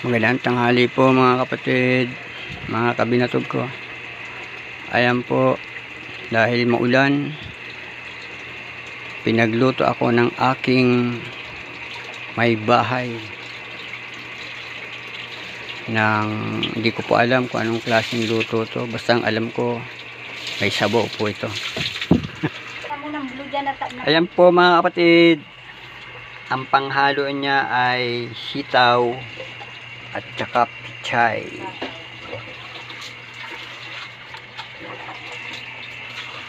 Magandang tanghali po mga kapatid, mga kabinatog ko. Ayan po, dahil maulan, pinagluto ako ng aking may bahay ng hindi ko po alam kung anong klaseng luto to. Basta ang alam ko may sabaw po ito. Ayan po mga kapatid, ang panghalo niya ay sitaw at saka pichay.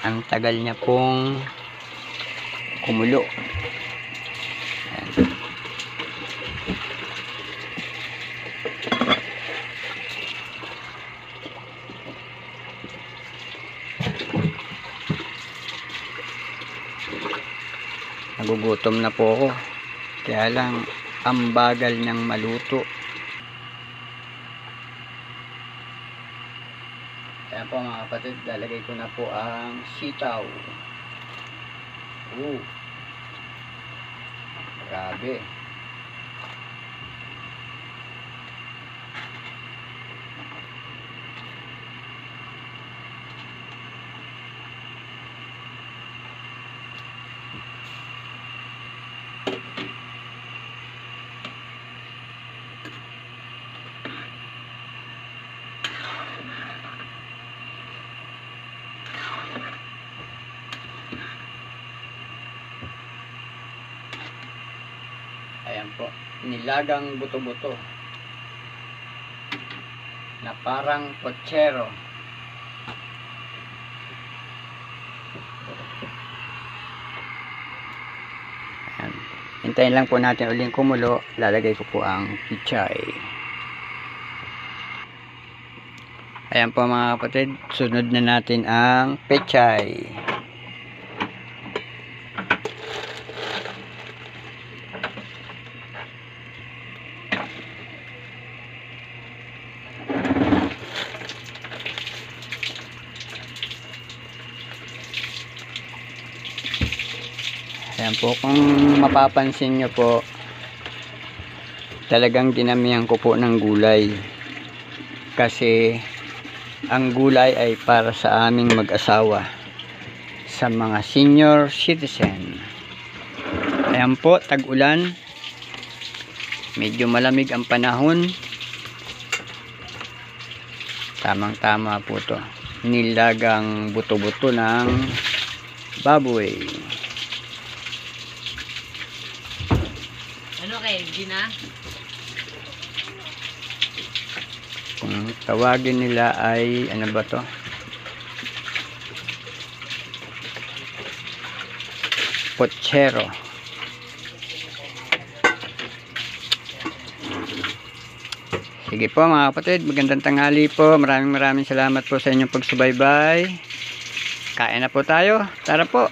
Ang tagal niya pong kumulo. Ayan. Nagugutom na po ako. Kaya lang ang bagal niyang maluto. Ayan po mga kapatid, lalagay ko na po ang sitaw. Grabe. Ayan po, nilagang buto-buto na parang pochero. Ayan. Hintayin lang po natin uling kumulo. Lalagay ko po ang pichay. Ayan po mga kapatid, sunod na natin ang pechay. Ayan po, kung mapapansin nyo po, talagang dinamihan ko po ng gulay. Kasi ang gulay ay para sa aming mag-asawa, sa mga senior citizen. Ayan po, tag-ulan. Medyo malamig ang panahon. Tamang-tama po to. Nilagang buto-buto ng baboy. Ano kayo, Gina? Kung tawagin nila ay ano ba to? Pochero. Sige po mga kapatid, magandang tanghali po. Maraming salamat po sa inyong pagsubaybay. Kain na po tayo. Tara po.